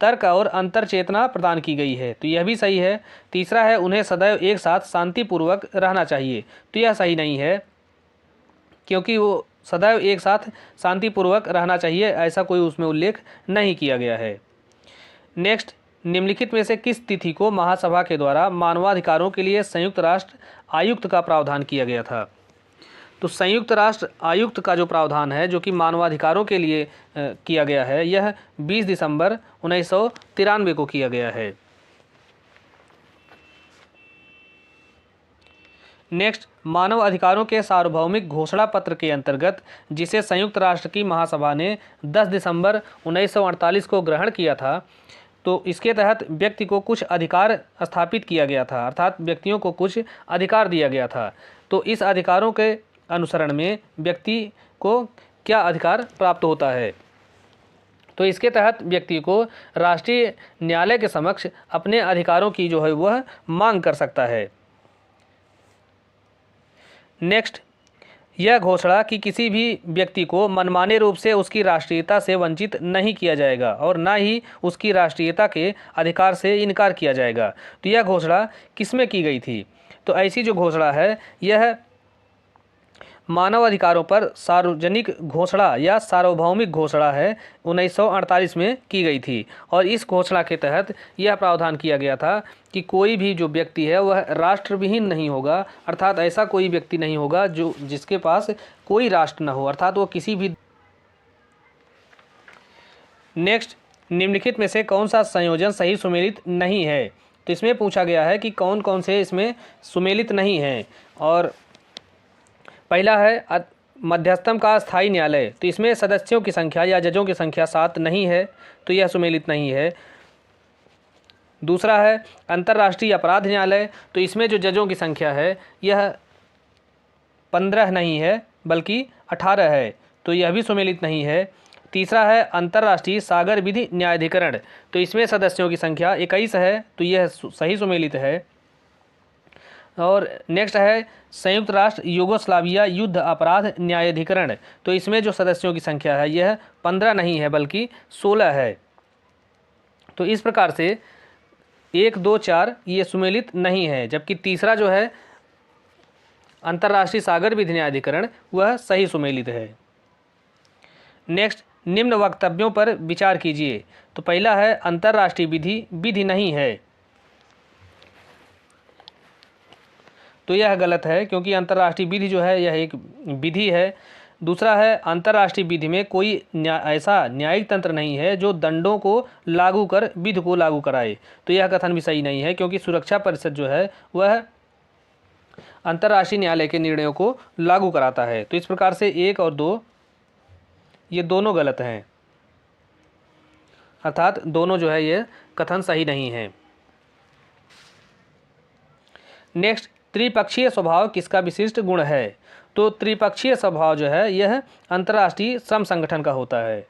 तर्क और अंतर चेतना प्रदान की गई है, तो यह भी सही है। तीसरा है उन्हें सदैव एक साथ शांतिपूर्वक रहना चाहिए, तो यह सही नहीं है, क्योंकि वो सदैव एक साथ शांतिपूर्वक रहना चाहिए ऐसा कोई उसमें उल्लेख नहीं किया गया है। नेक्स्ट, निम्नलिखित में से किस तिथि को महासभा के द्वारा मानवाधिकारों के लिए संयुक्त राष्ट्र आयुक्त का प्रावधान किया गया था? तो संयुक्त राष्ट्र आयुक्त का जो प्रावधान है जो कि मानवाधिकारों के लिए किया गया है, यह 20 दिसंबर 1993 को किया गया है। नेक्स्ट, मानव अधिकारों के सार्वभौमिक घोषणा पत्र के अंतर्गत जिसे संयुक्त राष्ट्र की महासभा ने 10 दिसंबर 1948 को ग्रहण किया था, तो इसके तहत व्यक्ति को कुछ अधिकार स्थापित किया गया था, अर्थात व्यक्तियों को कुछ अधिकार दिया गया था। तो इस अधिकारों के अनुसरण में व्यक्ति को क्या अधिकार प्राप्त होता है? तो इसके तहत व्यक्ति को राष्ट्रीय न्यायालय के समक्ष अपने अधिकारों की जो है वह मांग कर सकता है। नेक्स्ट, यह घोषणा कि किसी भी व्यक्ति को मनमाने रूप से उसकी राष्ट्रीयता से वंचित नहीं किया जाएगा और न ही उसकी राष्ट्रीयता के अधिकार से इनकार किया जाएगा। तो यह घोषणा किसमें की गई थी? तो ऐसी जो घोषणा है यह मानव अधिकारों पर सार्वजनिक घोषणा या सार्वभौमिक घोषणा है 1948 में की गई थी, और इस घोषणा के तहत यह प्रावधान किया गया था कि कोई भी जो व्यक्ति है वह राष्ट्रविहीन नहीं होगा, अर्थात ऐसा कोई व्यक्ति नहीं होगा जो जिसके पास कोई राष्ट्र न हो, अर्थात वो किसी भी। नेक्स्ट, निम्नलिखित में से कौन सा संयोजन सही सुमेलित नहीं है? तो इसमें पूछा गया है कि कौन कौन से इसमें सुमेलित नहीं हैं, और पहला है मध्यस्थम का स्थायी न्यायालय, तो इसमें सदस्यों की संख्या या जजों की संख्या 7 नहीं है, तो यह सुमेलित नहीं है। दूसरा है अंतर्राष्ट्रीय अपराध न्यायालय, तो इसमें जो जजों की संख्या है यह 15 नहीं है बल्कि 18 है, तो यह भी सुमेलित नहीं है। तीसरा है अंतर्राष्ट्रीय सागर विधि न्यायाधिकरण, तो इसमें सदस्यों की संख्या 21 है, तो यह सही सुमेलित है। और नेक्स्ट है संयुक्त राष्ट्र यूगोस्लाविया युद्ध अपराध न्यायाधिकरण, तो इसमें जो सदस्यों की संख्या है यह 15 नहीं है बल्कि 16 है। तो इस प्रकार से 1, 2, 4 ये सुमेलित नहीं है, जबकि तीसरा जो है अंतर्राष्ट्रीय सागर विधि न्यायाधिकरण वह सही सुमेलित है। नेक्स्ट, निम्न वक्तव्यों पर विचार कीजिए। तो पहला है अंतर्राष्ट्रीय विधि विधि नहीं है, तो यह गलत है क्योंकि अंतर्राष्ट्रीय विधि जो है यह एक विधि है। दूसरा है अंतर्राष्ट्रीय विधि में कोई ऐसा न्यायिक तंत्र नहीं है जो दंडों को लागू कर विधि को लागू कराए, तो यह कथन भी सही नहीं है क्योंकि सुरक्षा परिषद जो है वह अंतर्राष्ट्रीय न्यायालय के निर्णयों को लागू कराता है। तो इस प्रकार से 1 और 2 ये दोनों गलत हैं, अर्थात दोनों जो है ये कथन सही नहीं है। नेक्स्ट, त्रिपक्षीय स्वभाव किसका विशिष्ट गुण है? तो त्रिपक्षीय स्वभाव जो है यह अंतर्राष्ट्रीय श्रम संगठन का होता है।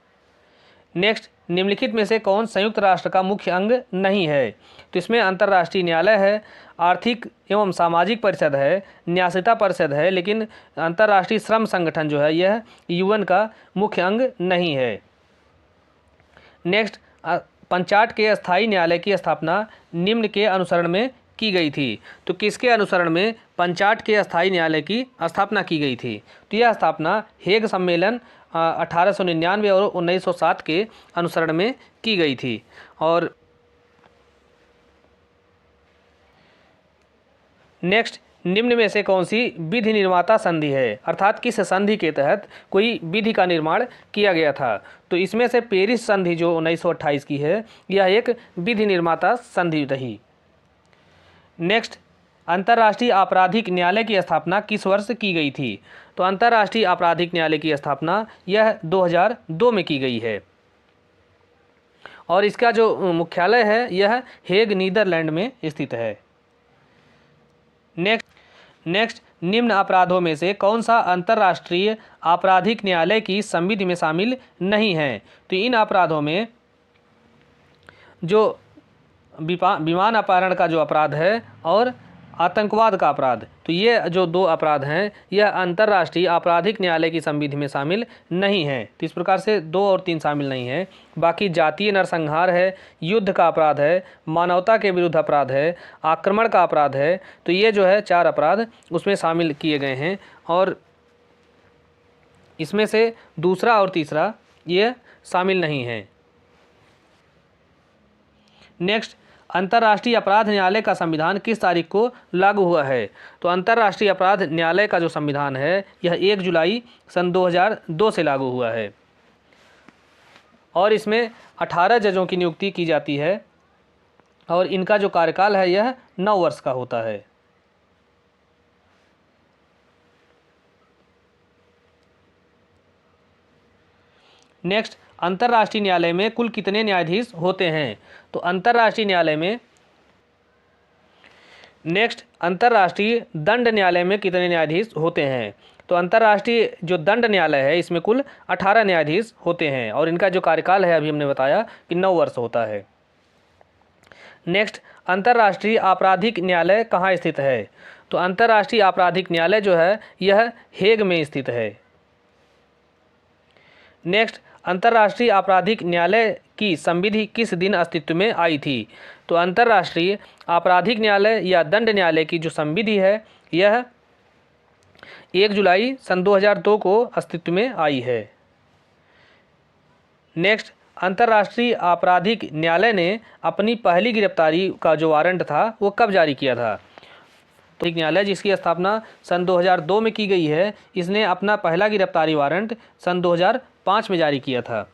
नेक्स्ट, निम्नलिखित में से कौन संयुक्त राष्ट्र का मुख्य अंग नहीं है? तो इसमें अंतर्राष्ट्रीय न्यायालय है, आर्थिक एवं सामाजिक परिषद है, न्यासिता परिषद है, लेकिन अंतर्राष्ट्रीय श्रम संगठन जो है यह यूएन का मुख्य अंग नहीं है। नेक्स्ट, पंचाट के स्थायी न्यायालय की स्थापना निम्न के अनुसरण में की गई थी। तो किसके अनुसरण में पंचाट के स्थायी न्यायालय की स्थापना की गई थी? तो यह स्थापना हेग सम्मेलन 1899 और 1907 के अनुसरण में की गई थी। और नेक्स्ट, निम्न में से कौन सी विधि निर्माता संधि है, अर्थात किस संधि के तहत कोई विधि का निर्माण किया गया था? तो इसमें से पेरिस संधि जो 1928 की है यह एक विधि निर्माता संधि रही। नेक्स्ट, अंतर्राष्ट्रीय आपराधिक न्यायालय की स्थापना किस वर्ष की गई थी? तो अंतर्राष्ट्रीय आपराधिक न्यायालय की स्थापना यह 2002 में की गई है, और इसका जो मुख्यालय है यह हेग नीदरलैंड में स्थित है। नेक्स्ट, निम्न अपराधों में से कौन सा अंतर्राष्ट्रीय आपराधिक न्यायालय की संविधि में शामिल नहीं है? तो इन अपराधों में जो विमान अपहरण का जो अपराध है और आतंकवाद का अपराध, तो ये जो दो अपराध हैं यह अंतर्राष्ट्रीय आपराधिक न्यायालय की संविधि में शामिल नहीं हैं। तो इस प्रकार से 2 और 3 शामिल नहीं हैं। बाकी जातीय नरसंहार है, युद्ध का अपराध है, मानवता के विरुद्ध अपराध है, आक्रमण का अपराध है, तो ये जो है 4 अपराध उसमें शामिल किए गए हैं और इसमें से दूसरा और तीसरा ये शामिल नहीं है। नेक्स्ट, अंतर्राष्ट्रीय अपराध न्यायालय का संविधान किस तारीख को लागू हुआ है? तो अंतर्राष्ट्रीय अपराध न्यायालय का जो संविधान है यह 1 जुलाई सन 2002 से लागू हुआ है और इसमें 18 जजों की नियुक्ति की जाती है और इनका जो कार्यकाल है यह 9 वर्ष का होता है। नेक्स्ट, अंतर्राष्ट्रीय न्यायालय में कुल कितने न्यायाधीश होते हैं? तो अंतर्राष्ट्रीय न्यायालय में अंतर्राष्ट्रीय दंड न्यायालय में कितने न्यायाधीश होते हैं? तो अंतर्राष्ट्रीय जो दंड न्यायालय है इसमें कुल 18 न्यायाधीश होते हैं और इनका जो कार्यकाल है अभी हमने बताया कि 9 वर्ष होता है। नेक्स्ट, अंतर्राष्ट्रीय आपराधिक न्यायालय कहाँ स्थित है? तो अंतर्राष्ट्रीय आपराधिक न्यायालय जो है यह हेग में स्थित है। नेक्स्ट, अंतर्राष्ट्रीय आपराधिक न्यायालय की संविधि किस दिन अस्तित्व में आई थी? तो अंतर्राष्ट्रीय आपराधिक न्यायालय या दंड न्यायालय की जो संविधि है यह 1 जुलाई सन 2002 को अस्तित्व में आई है। नेक्स्ट, अंतर्राष्ट्रीय आपराधिक न्यायालय ने अपनी पहली गिरफ्तारी का जो वारंट था वो कब जारी किया था? तो न्यायालय जिसकी स्थापना सन 2002 में की गई है, इसने अपना पहला गिरफ्तारी वारंट सन 2005 में जारी किया था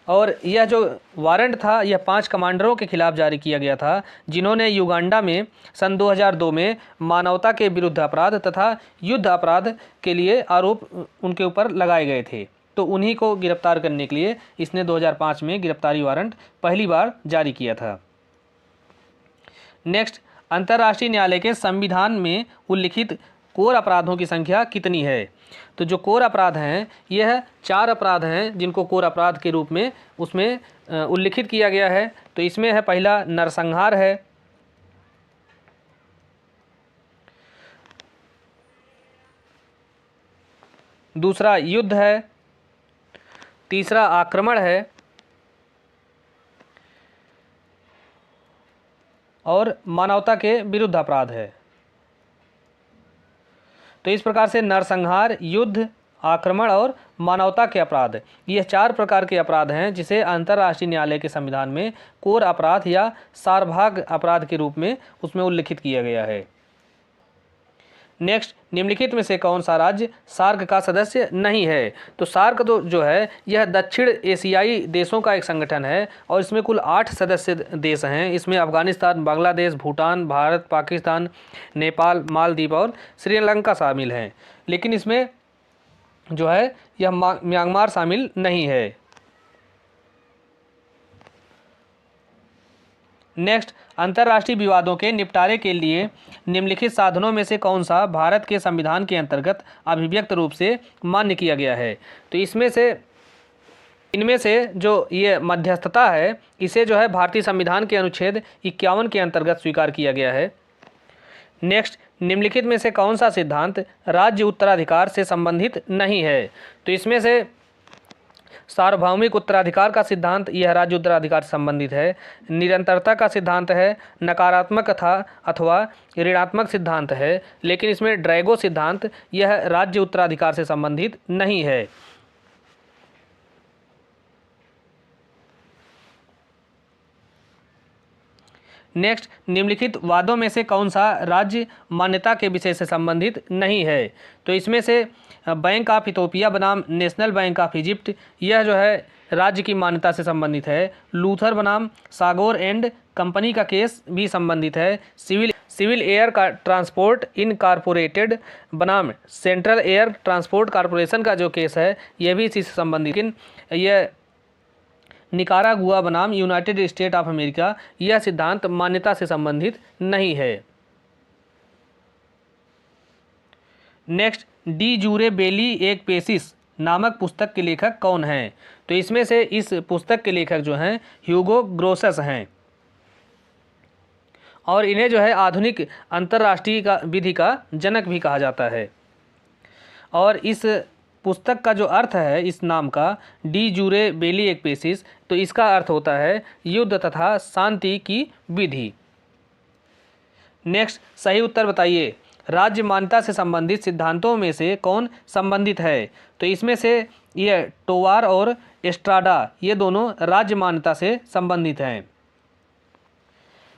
और यह जो वारंट था यह 5 कमांडरों के खिलाफ जारी किया गया था जिन्होंने युगांडा में सन 2002 में मानवता के विरुद्ध अपराध तथा युद्ध अपराध के लिए आरोप उनके ऊपर लगाए गए थे। तो उन्हीं को गिरफ्तार करने के लिए इसने 2005 में गिरफ्तारी वारंट पहली बार जारी किया था। नेक्स्ट, अंतर्राष्ट्रीय न्यायालय के संविधान में उल्लिखित कोर अपराधों की संख्या कितनी है? तो जो कोर अपराध हैं यह 4 अपराध हैं जिनको कोर अपराध के रूप में उसमें उल्लिखित किया गया है। तो इसमें है पहला नरसंहार है, दूसरा युद्ध है, तीसरा आक्रमण है और मानवता के विरुद्ध अपराध है। तो इस प्रकार से नरसंहार, युद्ध, आक्रमण और मानवता के अपराध, ये 4 प्रकार के अपराध हैं जिसे अंतर्राष्ट्रीय न्यायालय के संविधान में कोर अपराध या सारभाग अपराध के रूप में उसमें उल्लिखित किया गया है। नेक्स्ट, निम्नलिखित में से कौन सा राज्य सार्क का सदस्य नहीं है? तो सार्क तो जो है यह दक्षिण एशियाई देशों का एक संगठन है और इसमें कुल 8 सदस्य देश हैं। इसमें अफगानिस्तान, बांग्लादेश, भूटान, भारत, पाकिस्तान, नेपाल, मालदीव और श्रीलंका शामिल हैं, लेकिन इसमें जो है यह म्यांमार शामिल नहीं है। नेक्स्ट, अंतर्राष्ट्रीय विवादों के निपटारे के लिए निम्नलिखित साधनों में से कौन सा भारत के संविधान के अंतर्गत अभिव्यक्त रूप से मान्य किया गया है? तो इनमें से जो ये मध्यस्थता है इसे जो है भारतीय संविधान के अनुच्छेद 51 के अंतर्गत स्वीकार किया गया है। नेक्स्ट, निम्नलिखित में से कौन सा सिद्धांत राज्य उत्तराधिकार से संबंधित नहीं है? तो इसमें से सार्वभौमिक उत्तराधिकार का सिद्धांत यह राज्य उत्तराधिकार से संबंधित है। निरंतरता का सिद्धांत है, नकारात्मक अथवा ऋणात्मक सिद्धांत है, लेकिन इसमें ड्रैगो सिद्धांत यह राज्य उत्तराधिकार से संबंधित नहीं है। नेक्स्ट, निम्नलिखित वादों में से कौन सा राज्य मान्यता के विषय से संबंधित नहीं है? तो इसमें से बैंक ऑफ इथोपिया बनाम नेशनल बैंक ऑफ इजिप्ट यह जो है राज्य की मान्यता से संबंधित है। लूथर बनाम सागोर एंड कंपनी का केस भी संबंधित है। सिविल एयर का ट्रांसपोर्ट इनकॉर्पोरेटेड बनाम सेंट्रल एयर ट्रांसपोर्ट कॉरपोरेशन का जो केस है यह भी इसी से संबंधित, लेकिन यह निकारागुआ बनाम यूनाइटेड स्टेट ऑफ अमेरिका यह सिद्धांत मान्यता से संबंधित नहीं है। नेक्स्ट, डी जूरे बेली एक पेशिश नामक पुस्तक के लेखक कौन हैं? तो इसमें से इस पुस्तक के लेखक जो हैं ह्यूगो ग्रोसस हैं और इन्हें जो है आधुनिक अंतर्राष्ट्रीय का विधि का जनक भी कहा जाता है। और इस पुस्तक का जो अर्थ है इस नाम का डी जूरे बेली एक्पेसिस, तो इसका अर्थ होता है युद्ध तथा शांति की विधि। नेक्स्ट, सही उत्तर बताइए। राज्य मान्यता से संबंधित सिद्धांतों में से कौन संबंधित है? तो इसमें से ये टोवार और एस्ट्राडा ये दोनों राज्य मान्यता से संबंधित हैं।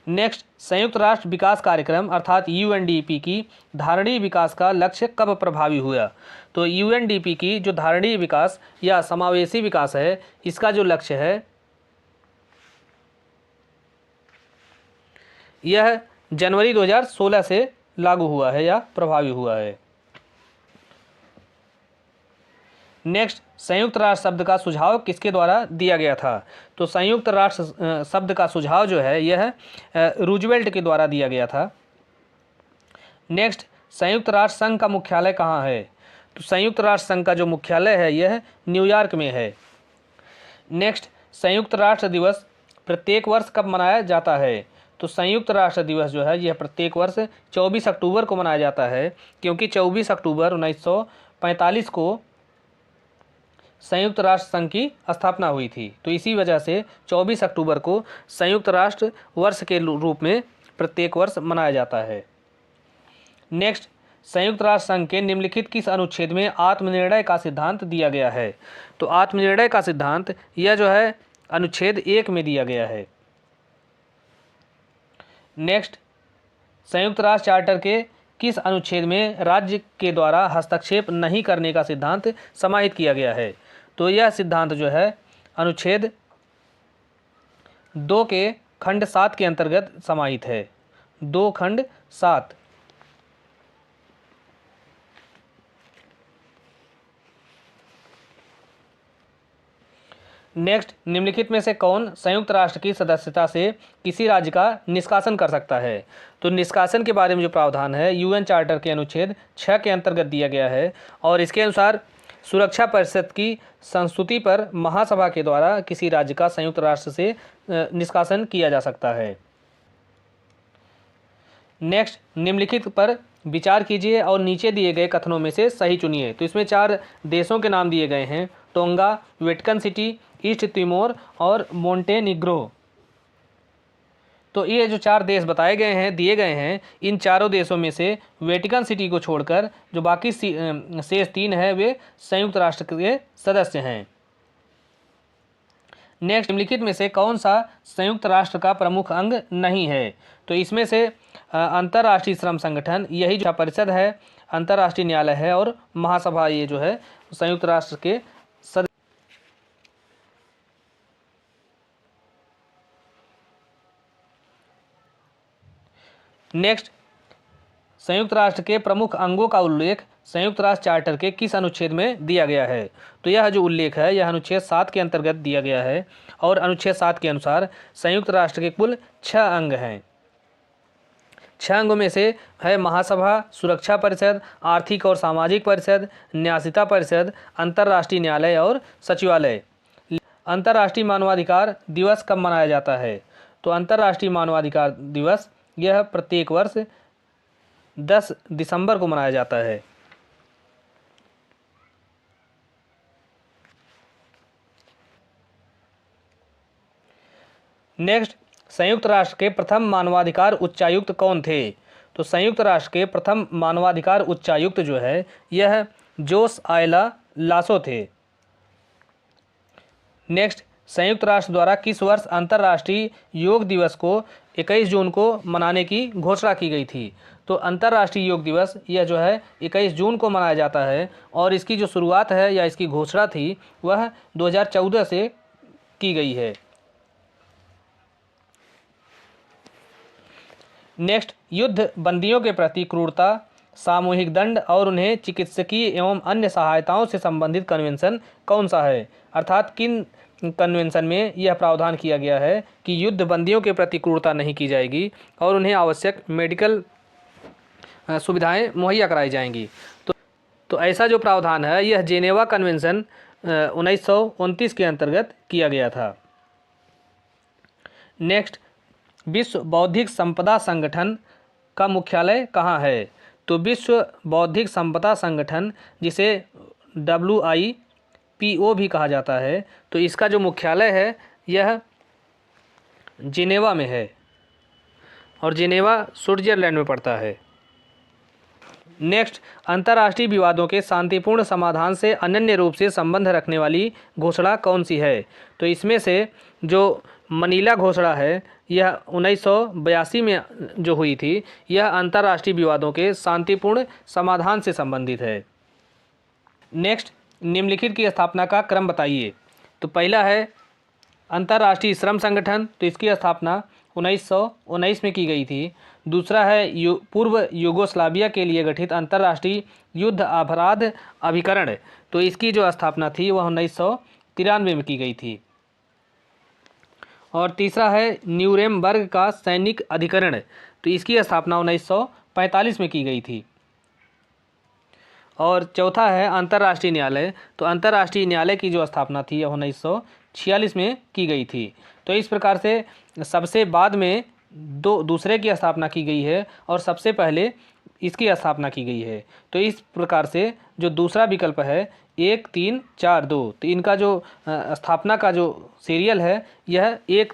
नेक्स्ट, संयुक्त राष्ट्र विकास कार्यक्रम अर्थात यूएनडीपी की धारणीय विकास का लक्ष्य कब प्रभावी हुआ? तो यूएनडीपी की जो धारणीय विकास या समावेशी विकास है इसका जो लक्ष्य है यह जनवरी 2016 से लागू हुआ है या प्रभावी हुआ है। नेक्स्ट, संयुक्त राष्ट्र शब्द का सुझाव किसके द्वारा दिया गया था? तो संयुक्त राष्ट्र शब्द का सुझाव जो है यह रूजवेल्ट के द्वारा दिया गया था। नेक्स्ट, संयुक्त राष्ट्र संघ का मुख्यालय कहाँ है? तो संयुक्त राष्ट्र संघ का जो मुख्यालय है यह न्यूयॉर्क में है। नेक्स्ट, संयुक्त राष्ट्र दिवस प्रत्येक वर्ष कब मनाया जाता है? तो संयुक्त राष्ट्र दिवस जो है यह प्रत्येक वर्ष 24 अक्टूबर को मनाया जाता है, क्योंकि 24 अक्टूबर 1945 को संयुक्त राष्ट्र संघ की स्थापना हुई थी। तो इसी वजह से 24 अक्टूबर को संयुक्त राष्ट्र वर्ष के रूप में प्रत्येक वर्ष मनाया जाता है। नेक्स्ट, संयुक्त राष्ट्र संघ के निम्नलिखित किस अनुच्छेद में आत्मनिर्णय का सिद्धांत दिया गया है? तो आत्मनिर्णय का सिद्धांत यह जो है अनुच्छेद 1 में दिया गया है। नेक्स्ट, संयुक्त राष्ट्र चार्टर के किस अनुच्छेद में राज्य के द्वारा हस्तक्षेप नहीं करने का सिद्धांत समाहित किया गया है? तो यह सिद्धांत जो है अनुच्छेद 2 के खंड 7 के अंतर्गत समाहित है। 2 खंड 7। नेक्स्ट, निम्नलिखित में से कौन संयुक्त राष्ट्र की सदस्यता से किसी राज्य का निष्कासन कर सकता है? तो निष्कासन के बारे में जो प्रावधान है यूएन चार्टर के अनुच्छेद 6 के अंतर्गत दिया गया है और इसके अनुसार सुरक्षा परिषद की संस्तुति पर महासभा के द्वारा किसी राज्य का संयुक्त राष्ट्र से निष्कासन किया जा सकता है। नेक्स्ट, निम्नलिखित पर विचार कीजिए और नीचे दिए गए कथनों में से सही चुनिए। तो इसमें 4 देशों के नाम दिए गए हैं, tonga, Vatican city, east Timor और मोंटेनिग्रो। तो ये जो 4 देश बताए गए हैं दिए गए हैं, इन चारों देशों में से वेटिकन सिटी को छोड़कर जो बाकी शेष 3 है वे संयुक्त राष्ट्र के सदस्य हैं। नेक्स्ट, निम्नलिखित में से कौन सा संयुक्त राष्ट्र का प्रमुख अंग नहीं है? तो इसमें से अंतर्राष्ट्रीय श्रम संगठन यही जो परिषद है, अंतर्राष्ट्रीय न्यायालय है और महासभा ये जो है संयुक्त राष्ट्र के सदस्य। नेक्स्ट, संयुक्त राष्ट्र के प्रमुख अंगों का उल्लेख संयुक्त राष्ट्र चार्टर के किस अनुच्छेद में दिया गया है? तो यह जो उल्लेख है यह अनुच्छेद 7 के अंतर्गत दिया गया है और अनुच्छेद 7 के अनुसार संयुक्त राष्ट्र के कुल 6 अंग हैं। 6 अंगों में से है महासभा, सुरक्षा परिषद, आर्थिक और सामाजिक परिषद, न्यासिता परिषद, अंतर्राष्ट्रीय न्यायालय और सचिवालय। अंतर्राष्ट्रीय मानवाधिकार दिवस कब मनाया जाता है? तो अंतर्राष्ट्रीय मानवाधिकार दिवस यह प्रत्येक वर्ष 10 दिसंबर को मनाया जाता है। नेक्स्ट, संयुक्त राष्ट्र के प्रथम मानवाधिकार उच्चायुक्त कौन थे? तो संयुक्त राष्ट्र के प्रथम मानवाधिकार उच्चायुक्त जो है यह जोस आयला लासो थे। नेक्स्ट, संयुक्त राष्ट्र द्वारा किस वर्ष अंतर्राष्ट्रीय योग दिवस को 21 जून को मनाने की घोषणा की गई थी? तो अंतर्राष्ट्रीय योग दिवस यह जो है 21 जून को मनाया जाता है और इसकी जो शुरुआत है या इसकी घोषणा थी वह 2014 से की गई है। नेक्स्ट, युद्ध बंदियों के प्रति क्रूरता, सामूहिक दंड और उन्हें चिकित्सकीय एवं अन्य सहायताओं से संबंधित कन्वेंशन कौन सा है? अर्थात किन कन्वेंशन में यह प्रावधान किया गया है कि युद्ध बंदियों के प्रति क्रूरता नहीं की जाएगी और उन्हें आवश्यक मेडिकल सुविधाएं मुहैया कराई जाएंगी? तो ऐसा जो प्रावधान है यह जेनेवा कन्वेंशन 1929 के अंतर्गत किया गया था। नेक्स्ट, विश्व बौद्धिक संपदा संगठन का मुख्यालय कहाँ है? तो विश्व बौद्धिक संपदा संगठन, जिसे WIPO भी कहा जाता है, तो इसका जो मुख्यालय है यह जिनेवा में है और जिनेवा स्विट्जरलैंड में पड़ता है। नेक्स्ट, अंतर्राष्ट्रीय विवादों के शांतिपूर्ण समाधान से अनन्य रूप से संबंध रखने वाली घोषणा कौन सी है? तो इसमें से जो मनीला घोषणा है यह 1982 में जो हुई थी, यह अंतर्राष्ट्रीय विवादों के शांतिपूर्ण समाधान से संबंधित है। नेक्स्ट, निम्नलिखित की स्थापना का क्रम बताइए। तो पहला है अंतर्राष्ट्रीय श्रम संगठन, तो इसकी स्थापना 1919 में की गई थी। दूसरा है पूर्व यूगोस्लाविया के लिए गठित अंतर्राष्ट्रीय युद्ध अपराध अभिकरण, तो इसकी जो स्थापना थी वह 1993 में की गई थी। और तीसरा है न्यूरेमबर्ग का सैनिक अधिकरण, तो इसकी स्थापना 1945 में की गई थी। और चौथा है अंतर्राष्ट्रीय न्यायालय, तो अंतर्राष्ट्रीय न्यायालय की जो स्थापना थी यह 1946 में की गई थी। तो इस प्रकार से सबसे बाद में दूसरे की स्थापना की गई है और सबसे पहले इसकी स्थापना की गई है। तो इस प्रकार से जो दूसरा विकल्प है 1 3 4 2, तो इनका जो स्थापना का जो सीरियल है यह 1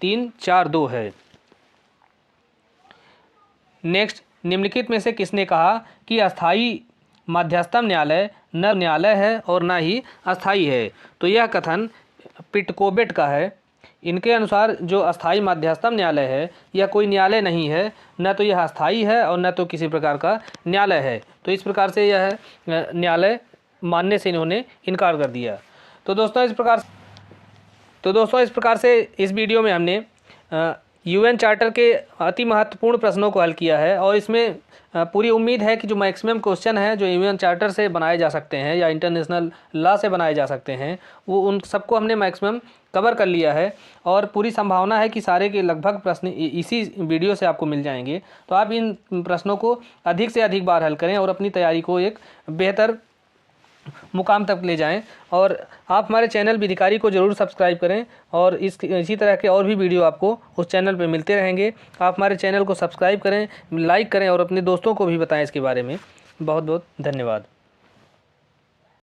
3 4 2 है। नेक्स्ट, निम्नलिखित में से किसने कहा कि अस्थाई मध्यस्थम न्यायालय न न्यायालय है और न ही अस्थाई है? तो यह कथन पिटकोबेट का है। इनके अनुसार जो अस्थाई मध्यस्थम न्यायालय है यह कोई न्यायालय नहीं है, न तो यह अस्थाई है और न तो किसी प्रकार का न्यायालय है। तो इस प्रकार से यह न्यायालय मानने से इन्होंने इनकार कर दिया। तो दोस्तों इस प्रकार से इस वीडियो में हमने UN चार्टर के अति महत्वपूर्ण प्रश्नों को हल किया है और इसमें पूरी उम्मीद है कि जो मैक्सिमम क्वेश्चन है जो UN चार्टर से बनाए जा सकते हैं या इंटरनेशनल लॉ से बनाए जा सकते हैं वो उन सबको हमने मैक्सिमम कवर कर लिया है और पूरी संभावना है कि सारे के लगभग प्रश्न इसी वीडियो से आपको मिल जाएंगे। तो आप इन प्रश्नों को अधिक से अधिक बार हल करें और अपनी तैयारी को एक बेहतर मुकाम तक ले जाएं। और आप हमारे चैनल विधिकारी को ज़रूर सब्सक्राइब करें और इसी तरह के और भी वीडियो आपको उस चैनल पे मिलते रहेंगे। आप हमारे चैनल को सब्सक्राइब करें, लाइक करें और अपने दोस्तों को भी बताएं इसके बारे में। बहुत बहुत धन्यवाद।